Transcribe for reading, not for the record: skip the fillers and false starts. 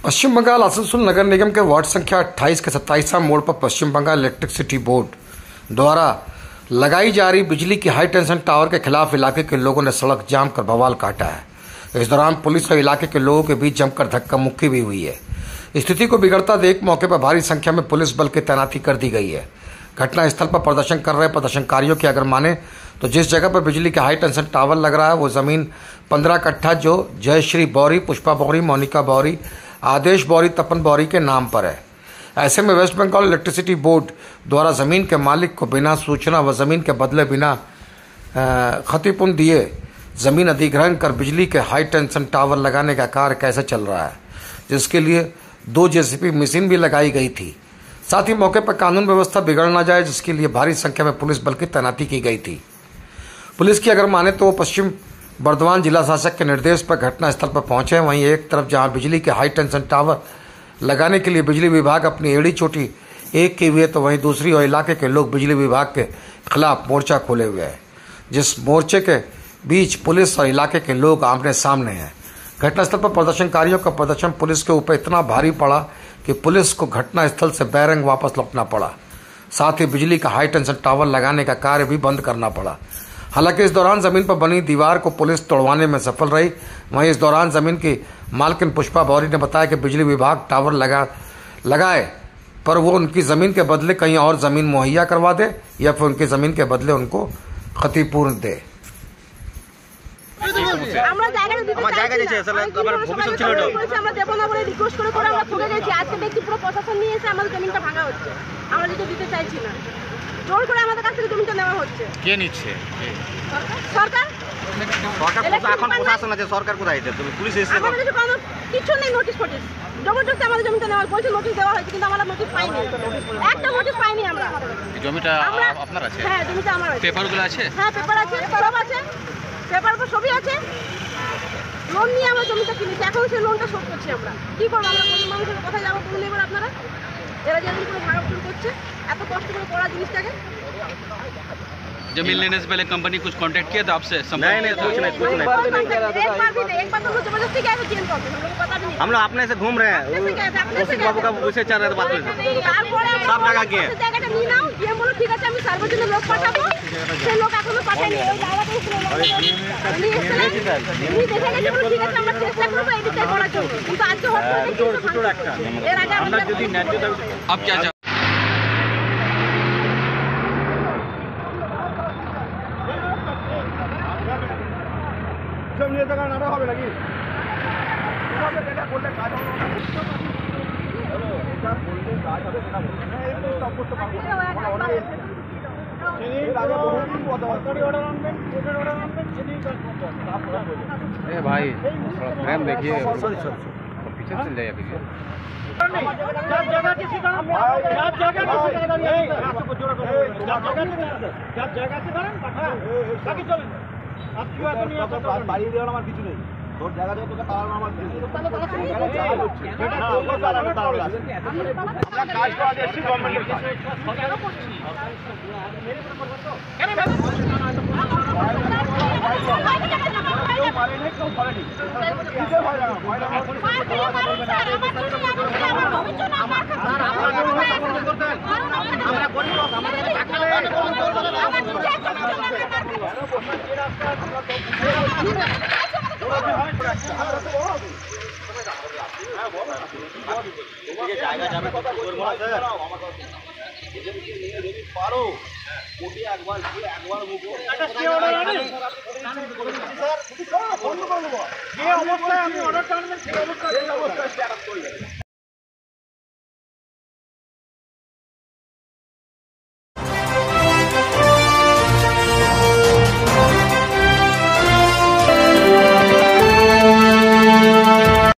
पश्चिम बंगाल आसनसोल नगर निगम के वार्ड संख्या 28 के 27वां मोड़ पर पश्चिम बंगाल इलेक्ट्रिसिटी बोर्ड द्वारा लगाई जा रही बिजली की हाई टेंशन टावर के खिलाफ इलाके के लोगों ने सड़क जाम कर बवाल काटा है। इस दौरान पुलिस और इलाके के लोगों के बीच जमकर धक्का मुक्की भी हुई है। स्थिति को बिगड़ता देख मौके पर भारी संख्या में पुलिस बल की तैनाती कर दी गई है। घटनास्थल पर प्रदर्शन कर रहे प्रदर्शनकारियों की अगर माने तो जिस जगह पर बिजली का हाई टेंशन टावर लग रहा है वो जमीन 15 कट्ठा जो जयश्री बौरी, पुष्पा बौरी, मोनिका बौरी, आदेश बौरी, तपन बौरी के नाम पर है। ऐसे में वेस्ट बंगाल इलेक्ट्रिसिटी बोर्ड द्वारा जमीन के मालिक को बिना सूचना व जमीन के बदले बिना क्षतिपूर्ति दिए जमीन अधिग्रहण कर बिजली के हाई टेंशन टावर लगाने का कार्य कैसे चल रहा है, जिसके लिए 2 जेसीबी मशीन भी लगाई गई थी। साथ ही मौके पर कानून व्यवस्था बिगड़ ना जाए, जिसके लिए भारी संख्या में पुलिस बल की तैनाती की गई थी। पुलिस की अगर माने तो वो पश्चिम बर्धमान जिला शासक के निर्देश पर घटनास्थल पर पहुंचे। वहीं एक तरफ जहां बिजली के हाई टेंशन टावर लगाने के लिए बिजली विभाग अपनी एड़ी चोटी एक की हुई है, तो वहीं दूसरी ओर इलाके के लोग बिजली विभाग के खिलाफ मोर्चा खोले हुए हैं, जिस मोर्चे के बीच पुलिस और इलाके के लोग आमने सामने हैं। घटनास्थल पर प्रदर्शनकारियों का प्रदर्शन पुलिस के ऊपर इतना भारी पड़ा कि पुलिस को घटनास्थल से बैरंग वापस लौटना पड़ा। साथ ही बिजली का हाई टेंशन टावर लगाने का कार्य भी बंद करना पड़ा। हालांकि इस दौरान जमीन पर बनी दीवार को पुलिस तोड़वाने में सफल रही। वहीं इस दौरान जमीन की मालकिन पुष्पा बौरी ने बताया कि बिजली विभाग टावर लगाए पर वो उनकी जमीन के बदले कहीं और जमीन मुहैया करवा दे या फिर उनकी जमीन के बदले उनको क्षतिपूर्ति दे। জোর করে আমাদের কাছ থেকে জমিটা নেওয়া হচ্ছে। কে নিচ্ছে? সরকার। সরকার এখন প্রশাসন আছে, সরকার কোথায় আছে? তুমি পুলিশ এসেছে? আমাদের কাছে কোনো কিছু নেই, নোটিশ ফটিস জবরদস্তি আমাদের জমিটা নেওয়া বলছে, নোটিশ দেওয়া হয়েছে কিন্তু আমরা নোটিশ পাইনি, একটা নোটিশ পাইনি আমরা। এই জমিটা আপনার আছে? হ্যাঁ, জমিটা আমার আছে। পেপারগুলো আছে? হ্যাঁ, পেপার আছে, সব আছে, পেপার পর সবই আছে। লোন নিয়ে আমরা জমিটা কিনেছি, এখন সেই লোনটা শোধ করছি আমরা। কি করব আমরা? গরিব মানুষের কোথায় যাবো বলুন এবার আপনারা? এরা যেদিন করে ভাগাভাগি করছে এত कष्ट করে পড়া জিনিসটাকে। जमीन लेने से पहले कंपनी कुछ कांटेक्ट किया था आपसे? नहीं, कुछ नहीं। एक बार तो जबरदस्ती क्या है चेंज करते, हम लोग को पता भी नहीं। हम लोग अपने से घूम रहे हैं, कौशिक बाबू का उसे चल रहे थे बात में सब जगह किए জায়গাটা নিয়ে নাও, দিয়ে বলো ঠিক আছে আমি সার্বজনীন লোক পাঠাবো। সেই লোক এখনো পাঠায়নি, ওই জায়গাটা দেখে গেছে বলো ঠিক আছে আমরা চেষ্টা করবো এই বিচার করার জন্য, কিন্তু আজকে হচ্ছে এর আগে আমরা যদি ন্যায্য अब क्या নিয়ে টাকা নাড়া হবে নাকি? যেটা করলে কাজ হবে, এটা করলে কাজ হবে সেটা বলছে না। এই তো সব করতে পারবো না। অর্ডার এসে এর আগে বহুদিন কথাবার্তা অর্ডার আনবেন, অর্ডার আনবেন, সেদিন কাজ করতে হবে। আপনারা বলুন ए भाई थोड़ा फ्रेम देखिए, पीछे चल जाइए अभी। বাড়িয়ে দেওয়ার আমার কিছু নেই, তোর জায়গা থেকে তোকে তাড়ানো আমার কিছু নেই। আমরা কাজ করা এসেছি গভর্নমেন্টের কাছে। কেউ মারেনি, কেউ করেনি, নিজে ভয় লাগা ভয় লাগা জায়গা যাবে যদি পারো কোটি একবার মুখো বন্ধ করে দেবো। যে অবস্থায় আপনি অর্ডারটা আনবেন সেই অবস্থায়